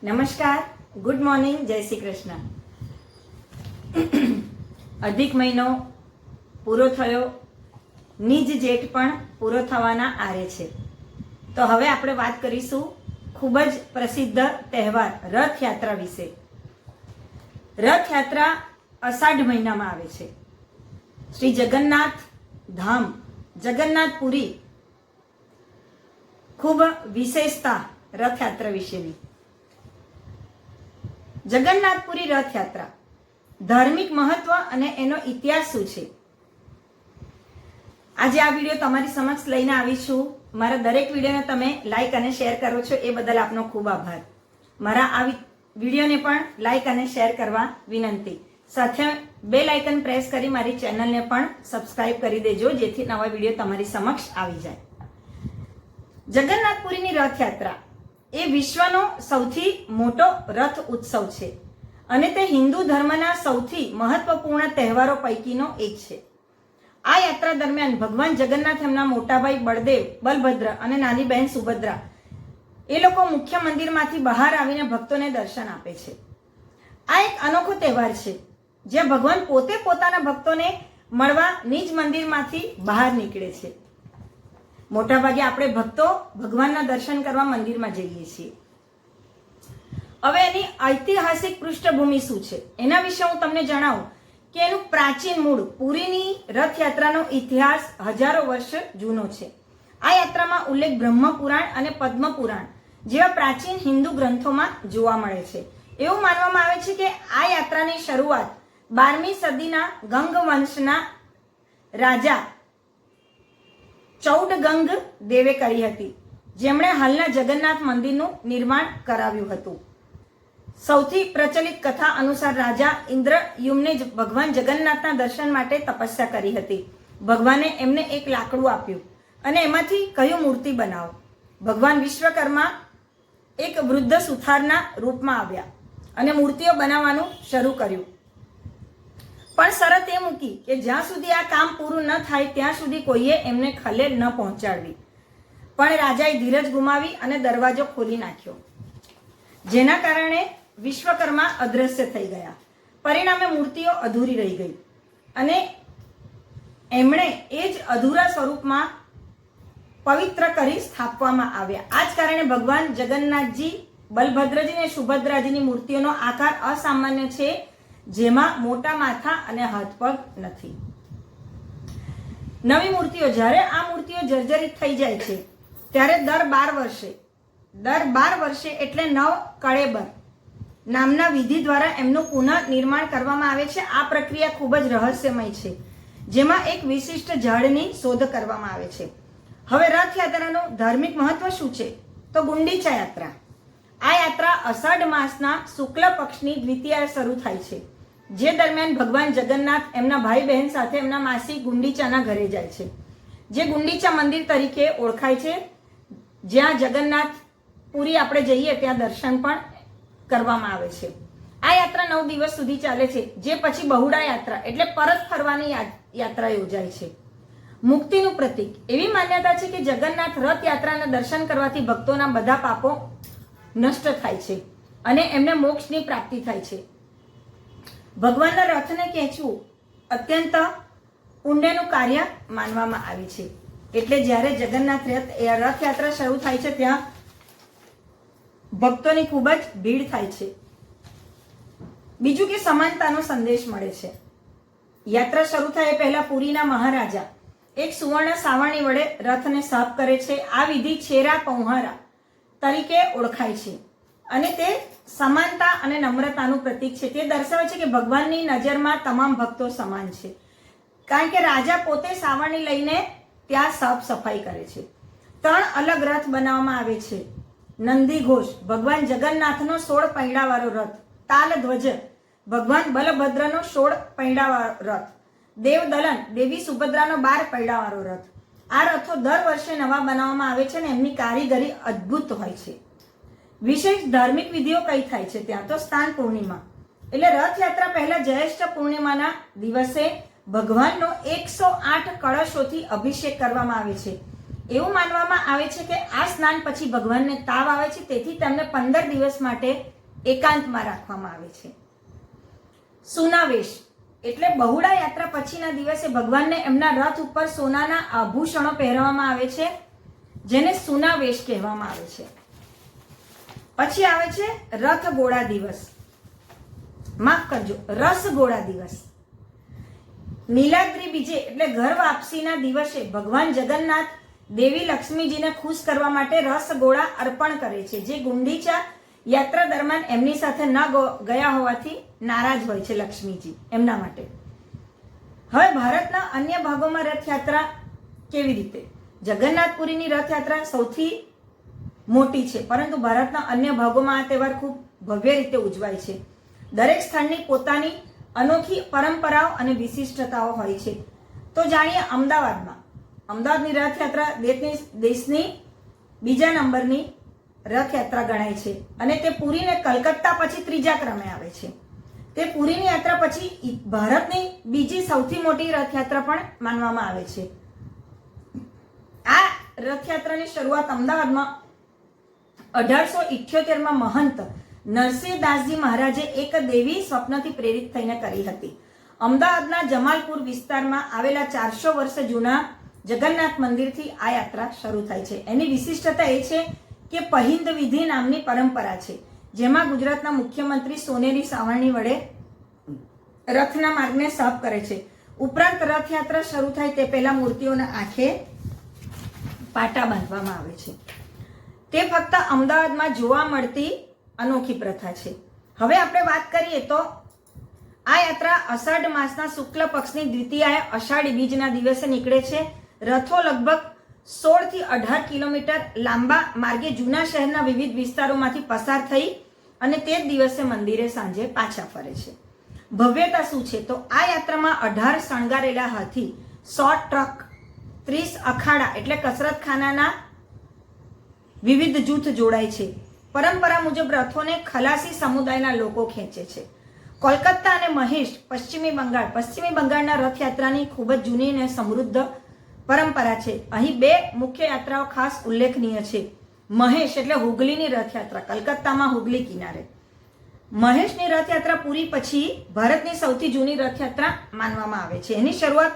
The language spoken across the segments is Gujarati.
નમસ્કાર, ગુડ મોર્નિંગ, જય શ્રી કૃષ્ણ. અધિક મહિનો પૂરો થયો, નીજ જેઠ પણ પૂરો થવાના આરે છે. તો હવે આપણે વાત કરીશું ખૂબ જ પ્રસિદ્ધ તહેવાર રથયાત્રા વિશે. રથયાત્રા અષાઢ મહિનામાં આવે છે. શ્રી જગન્નાથ ધામ જગન્નાથપુરી ખૂબ વિશેષતા રથયાત્રા વિશેની. જગન્નાથપુરી રથયાત્રા ધાર્મિક મહત્વ અને એનો ઇતિહાસ શું છે, આજે આ વિડીયો તમારી સમક્ષ લઈને આવી છું. મારા દરેક વિડીયોને તમે લાઈક અને શેર કરો છો, એ બદલ આપનો ખૂબ આભાર. મારા આ વિડીયોને પણ લાઈક અને શેર કરવા વિનંતી. સાથે બેલ આઇકન પ્રેસ કરી મારી ચેનલને પણ સબસ્ક્રાઇબ કરી દેજો, જેથી નવા વિડીયો તમારી સમક્ષ આવી જાય. જગન્નાથપુરીની રથયાત્રા એ વિશ્વનો સૌથી મોટો રથ ઉત્સવ છે અને તે હિન્દુ ધર્મના સૌથી મહત્વપૂર્ણ તહેવારો પૈકીનો એક છે. આ યાત્રા દરમિયાન ભગવાન જગન્નાથ, એમના મોટાભાઈ બળદેવ, બલભદ્ર અને નાની બહેન સુભદ્રા એ લોકો મુખ્ય મંદિરમાંથી બહાર આવીને ભક્તોને દર્શન આપે છે. આ એક અનોખો તહેવાર છે જ્યાં ભગવાન પોતે પોતાના ભક્તોને મળવા નિજ મંદિરમાંથી બહાર નીકળે છે. મોટાભાગે આપણે ભક્તો ભગવાનના દર્શન કરવા મંદિરમાં જઈએ છીએ. હવે એની ઐતિહાસિક પૃષ્ઠભૂમિ શું છે એના વિશે હું તમને જણાવું કે એનું પ્રાચીન મૂળ પુરીની રથયાત્રાનો ઇતિહાસ હજારો વર્ષ જૂનો છે. આ યાત્રામાં ઉલ્લેખ બ્રહ્મપુરાણ અને પદ્મપુરાણ જેવા પ્રાચીન હિન્દુ ગ્રંથોમાં જોવા મળે છે. એવું માનવામાં આવે છે કે આ યાત્રાની શરૂઆત 12મી સદીના ગંગ વંશના રાજા ચૌડગંગ દેવે કરી હતી, જેમણે હાલના જગન્નાથ મંદિરનું નિર્માણ કરાવ્યું હતું. સૌથી પ્રચલિત કથા અનુસાર રાજા ઇન્દ્રયુમ્ને ભગવાન જગન્નાથના દર્શન માટે તપસ્યા કરી હતી. ભગવાને એમને એક લાકડું આપ્યું અને એમાંથી કહ્યું મૂર્તિ બનાવો. ભગવાન વિશ્વકર્મા એક વૃદ્ધ સુથારના રૂપમાં આવ્યા અને મૂર્તિઓ બનાવવાનું શરૂ કર્યું. પણ શરત એ મૂકી કે જ્યાં સુધી આ કામ પૂરું ન થાય ત્યાં સુધી કોઈએ એમને ખલેલ ન પહોંચાડવી. પણ રાજાએ ધીરજ ગુમાવી અને દરવાજો ખોલી નાખ્યો, જેના કારણે વિશ્વકર્મા અદ્રશ્ય થઈ ગયા. પરિણામે મૂર્તિઓ અધૂરી રહી ગઈ અને એમણે એ જ અધૂરા સ્વરૂપમાં પવિત્ર કરી સ્થાપવામાં આવ્યા. આ જ કારણે ભગવાન જગન્નાથજી, બલભદ્રજી અને સુભદ્રાજીની મૂર્તિઓનો આકાર અસામાન્ય છે, જેમાં મોટા માથા અને હાથ પગ નથી. નવી મૂર્તિઓ, જ્યારે આ મૂર્તિઓ જર્જરિત થઈ જાય છે ત્યારે દર 12 વર્ષે એટલે નવ કળેબર નામના વિધિ દ્વારા એમનું પુનઃનિર્માણ કરવામાં આવે છે. આ પ્રક્રિયા ખૂબ જ રહસ્યમય છે, જેમાં એક વિશિષ્ટ ઝાડની શોધ કરવામાં આવે છે. હવે રથયાત્રાનું ધાર્મિક મહત્વ શું છે, તો ગુંડીચા યાત્રા. આ યાત્રા અષાઢ માસના શુક્લ પક્ષની દ્વિતીયાએ શરૂ થાય છે, જે દરમિયાન ભગવાન જગન્નાથ એમના ભાઈ બહેન સાથે એમના માસી ગુંડીચાના ઘરે જાય છે, જે ગુંડીચા મંદિર તરીકે ઓળખાય છે. જ્યાં જગન્નાથ પુરી આપણે જઈએ ત્યાં દર્શન પણ કરવામાં આવે છે. આ યાત્રા 9 દિવસ સુધી ચાલે છે, જે પછી બહુડા યાત્રા એટલે પરત ફરવાની યાત્રા યોજાય છે. મુક્તિનું પ્રતીક. એવી માન્યતા છે કે જગન્નાથ રથયાત્રાના દર્શન કરવાથી ભક્તોના બધા પાપો નષ્ટ થાય છે અને એમને મોક્ષની પ્રાપ્તિ થાય છે. ભગવાનના રથને ખેંચવું અત્યંત પુણ્યનું કાર્ય માનવામાં આવે છે. એટલે જ્યારે જગન્નાથ રથયાત્રા શરૂ થાય છે ત્યાં ભક્તોની ખૂબ જ ભીડ થાય છે. બીજું કે સમાનતાનો સંદેશ મળે છે. યાત્રા શરૂ થાય પહેલા પુરીના મહારાજા એક સુવર્ણ સાવરણી વડે રથને સાફ કરે છે. આ વિધિ છેરા પૌહારા તરીકે ઓળખાય છે અને તે સમાનતા અને નમ્રતાનું પ્રતીક છે. તે દર્શાવે છે કે ભગવાનની નજરમાં તમામ ભક્તો સમાન છે, કારણ કે રાજા પોતે સાવરણી લઈને ત્યાં સાફ સફાઈ કરે છે. 3 અલગ રથ બનાવવામાં આવે છે. નંદી ઘોષ ભગવાન જગન્નાથનો 16 પૈડાવાળો રથ, તાલધ્વજ ભગવાન બલભદ્રનો 16 પૈડાવાળો રથ, દેવદલન દેવી સુભદ્રાનો 12 પૈડાવાળો રથ. આ રથો દર વર્ષે નવા બનાવવામાં આવે છે અને એમની કારીગરી અદ્ભુત હોય છે. વિશેષ ધાર્મિક વિધિઓ કઈ થાય છે ત્યાં, તો સ્નાન પૂર્ણિમા એટલે રથયાત્રા પહેલા જ્યેષ્ઠ પૂર્ણિમાના દિવસે ભગવાનનો 108 કળશોથી અભિષેક કરવામાં આવે છે. એવું માનવામાં આવે છે કે આ સ્નાન પછી ભગવાનને તાવ આવે છે, તેથી તેમને 15 દિવસ માટે એકાંતમાં રાખવામાં આવે છે. સુનાવેશ એટલે બહુડા યાત્રા પછીના દિવસે ભગવાનને એમના રથ ઉપર સોનાના આભૂષણો પહેરવામાં આવે છે, જેને સુનાવેશ કહેવામાં આવે છે. પછી આવે છે રથગોળા દિવસ, માફ કરજો, રસગોળા દિવસ. નીલાદ્રી બીજે એટલે ઘર વાપસીના દિવસે ભગવાન જગન્નાથ દેવી લક્ષ્મીજીને ખુશ કરવા માટે રસગોળા અર્પણ કરે છે, જે ગુંડીચા યાત્રા દરમિયાન એમની સાથે ન ગયા હોવાથી નારાજ હોય છે લક્ષ્મીજી એમના માટે. હવે ભારતના અન્ય ભાગોમાં રથયાત્રા કેવી રીતે? જગન્નાથપુરીની રથયાત્રા સૌથી મોટી છે, પરંતુ ભારતના અન્ય ભાગોમાં આ તહેવાર ખૂબ ભવ્ય રીતે ઉજવાય છે. દરેક સ્થળની પોતાની અનોખી પરંપરાઓ અને વિશિષ્ટતાઓ હોય છે. તો જાણીએ અમદાવાદની રથયાત્રા દેશની બીજા નંબરની રથયાત્રા ગણાય છે અને તે પુરી ને કલકત્તા પછી ત્રીજા ક્રમે આવે છે. તે પુરીની યાત્રા પછી ભારતની બીજી સૌથી મોટી રથયાત્રા પણ માનવામાં આવે છે. આ રથયાત્રાની શરૂઆત અમદાવાદમાં 1878માં મહંત નરસિંહદાસજી મહારાજે એક દેવી સ્વપ્નથી પ્રેરિત થઈને કરી હતી. અમદાવાદના જમાલપુર વિસ્તારમાં આવેલા 400 વર્ષ જૂના જગન્નાથ મંદિરથી આ યાત્રા શરૂ થાય છે. એની વિશિષ્ટતા એ છે કે પહિંદ વિધિ નામની પરંપરા છે, જેમાં ગુજરાતના મુખ્યમંત્રી સોનેરી સાવરણી વડે રથના માર્ગને સાફ કરે છે. ઉપરાંત રથયાત્રા શરૂ થાય તે પહેલા મૂર્તિઓના આંખે પાટા બાંધવામાં આવે છે. તે ફક્ત અમદાવાદમાં જોવા મળતી અનોખી પ્રથા છે. હવે આપણે વાત કરીએ તો આ યાત્રા અષાઢ માસના શુક્લ પક્ષની દ્વિતીયાએ અષાઢી બીજના દિવસે નીકળે છે. રથો લગભગ 16 થી 18 કિલોમીટર લાંબા માર્ગે જૂના શહેરના વિવિધ વિસ્તારોમાંથી પસાર થઈ અને તે જ દિવસે મંદિરે સાંજે પાછા ફરે છે. ભવ્યતા શું છે? તો આ યાત્રામાં 18 શણગારેલા હાથી, 100 ટ્રક, 30 અખાડા એટલે કસરતખાનાના વિવિધ જૂથ જોડાય છે. પરંપરા મુજબ રથોને ખલાસી સમુદાયના લોકો ખેંચે છે. કોલકાતા અને મહેશ પશ્ચિમી બંગાળના રથયાત્રાની ખૂબ જ જૂની અને સમૃદ્ધ પરંપરા છે. અહીં બે મુખ્ય યાત્રાઓ ખાસ ઉલ્લેખનીય છે. મહેશ એટલે હુગલીની રથયાત્રા, કલકત્તામાં હુગલી કિનારે. મહેશની રથયાત્રા પૂરી પછી ભારતની સૌથી જૂની રથયાત્રા માનવામાં આવે છે. એની શરૂઆત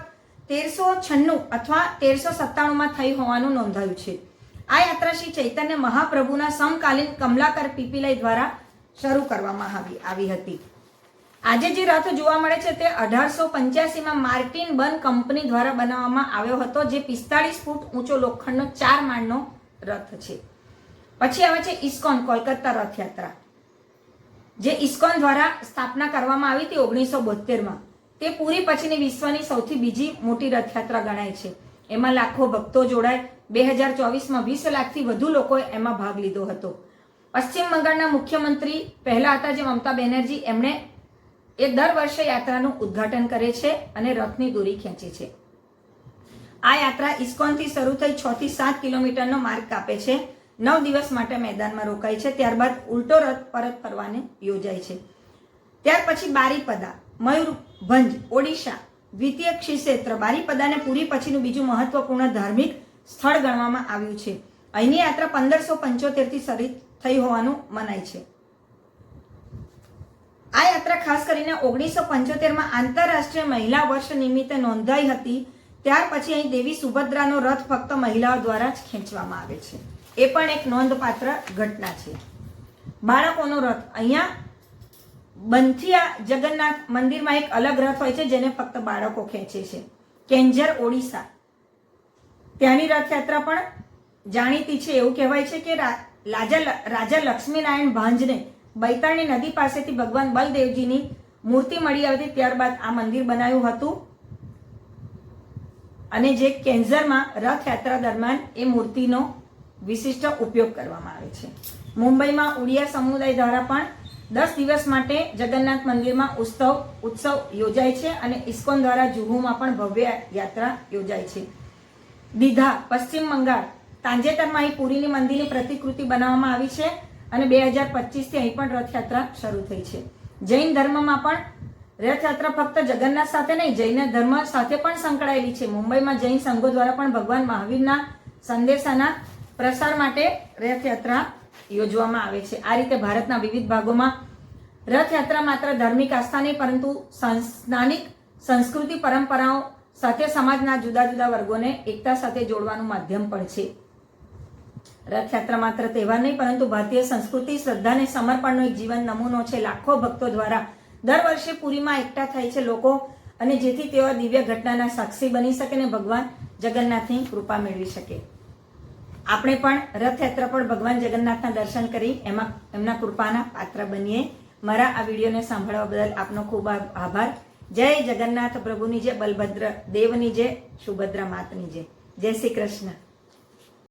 1396 અથવા 1397માં થઈ હોવાનું નોંધાયું છે. આ યાત્રા શ્રી ચૈતન્ય મહાપ્રભુના સમકાલીન કમલાકર પીપીલાઈ દ્વારા શરૂ કરવામાં આવી હતી. આજે જે રથ જોવા મળે છે તે 1885માં માર્ટિન બન કંપની દ્વારા બનાવવામાં આવ્યો હતો, જે 45 ફૂટ ઊંચો લોખંડનો 4 માળનો રથ છે. પછી આવે છે ઇસ્કોન કોલકાતા રથયાત્રા, જે ઇસ્કોન દ્વારા સ્થાપના કરવામાં આવી હતી 1972માં. તે પૂરી પછીની વિશ્વની સૌથી બીજી મોટી રથયાત્રા ગણાય છે. એમાં લાખો ભક્તો જોડાય. 2024માં 20 લાખથી વધુ લોકોએ એમાં ભાગ લીધો હતો. પશ્ચિમ બંગાળના મુખ્યમંત્રી પહેલા હતા જે મમતા બેનર્જી, એમણે એ દર વર્ષે યાત્રાનું ઉદ્ઘાટન કરે છે અને રથની દોરી ખેંચે છે. આ યાત્રા ઇસ્કોનથી શરૂ થઈ 6 થી 7 કિલોમીટરનો માર્ગ કાપે છે. 9 દિવસ માટે મેદાનમાં રોકાય છે. ત્યારબાદ ઉલટો રથ પરત ફરવાને યોજાય છે. ત્યાર પછી બારીપદા, મયુરભંજ, ઓડિશા દ્વિતીય ક્ષેત્ર. બારીપદાને પૂરી પછીનું બીજું મહત્વપૂર્ણ ધાર્મિક સ્થળ ગણવામાં આવ્યું છે. અહીંની યાત્રા 1575થી શરૂ થઈ હોવાનું મનાય છે. આ યાત્રા ખાસ કરીને 1975માં આંતરરાષ્ટ્રીય મહિલા વર્ષ નિમિત્તે નોંધાઈ હતી. ત્યાર પછી અહીં દેવી સુભદ્રાનો રથ ફક્ત મહિલાઓ દ્વારા જ ખેંચવામાં આવે છે. એ પણ એક નોંધપાત્ર ઘટના છે. બાળકોનો રથ, અહીંયા બંથિયા જગન્નાથ મંદિરમાં એક અલગ રથ હોય છે જેને ફક્ત બાળકો ખેંચે છે. કેન્જર ઓડિશા, ત્યાંની રથયાત્રા પણ જાણીતી છે. એવું કહેવાય છે કે રાજા લક્ષ્મીનારાયણ ભાંજને બૈતાણી નદી પાસેથી ભગવાન બલદેવજીની મૂર્તિ મળી આવી હતી, ત્યારબાદ આ મંદિર બનાવ્યું હતું અને જે કેન્ઝરમાં રથયાત્રા દરમિયાન એ મૂર્તિનો વિશિષ્ટ ઉપયોગ કરવામાં આવે છે. મુંબઈમાં ઉડિયા સમુદાય દ્વારા પણ 10 દિવસ માટે જગન્નાથ મંદિરમાં ઉત્સવ યોજાય છે અને ઇસ્કોન દ્વારા જુહુમાં પણ ભવ્ય યાત્રા યોજાય છે. દીઘા પશ્ચિમ બંગાળ, તાજેતરમાં અહીં પુરીની મંદિરની પ્રતિકૃતિ બનાવવામાં આવી છે અને 2025થી અહીં પણ રથયાત્રા શરૂ થઈ છે. જૈન ધર્મમાં પણ રથયાત્રા ફક્ત જગન્નાથ સાથે નહીં, જૈન ધર્મ સાથે પણ સંકળાયેલી છે. મુંબઈમાં જૈન સંઘો દ્વારા પણ ભગવાન મહાવીરના સંદેશાના પ્રસાર માટે રથયાત્રા યોજવામાં આવે છે. આ રીતે ભારતના વિવિધ ભાગોમાં રથયાત્રા માત્ર ધાર્મિક આસ્થા નહીં પરંતુ સ્થાનિક સંસ્કૃતિ પરંપરાઓ સાથે સમાજના જુદા જુદા વર્ગોને એકતા સાથે જોડવાનું માધ્યમ પણ છે. રથયાત્રા માત્ર તહેવાર નહીં પરંતુ ભારતીય સંસ્કૃતિ, શ્રદ્ધા અને સમર્પણનો એક જીવન નમૂનો છે. લાખો ભક્તો દ્વારા દર વર્ષે પુરીમાં એકઠા થાય છે લોકો, અને જેથી તેઓ દિવ્ય ઘટનાના સાક્ષી બની શકે અને ભગવાન જગન્નાથની કૃપા મેળવી શકે. આપણે પણ રથયાત્રા પર ભગવાન જગન્નાથના દર્શન કરી એમના કૃપાના પાત્ર બનીએ. મારા આ વિડીયોને સાંભળવા બદલ આપનો ખૂબ આભાર. જય જગન્નાથ પ્રભુની જય, બલભદ્ર દેવની જય, સુભદ્રા માતની જય. જય શ્રી કૃષ્ણ.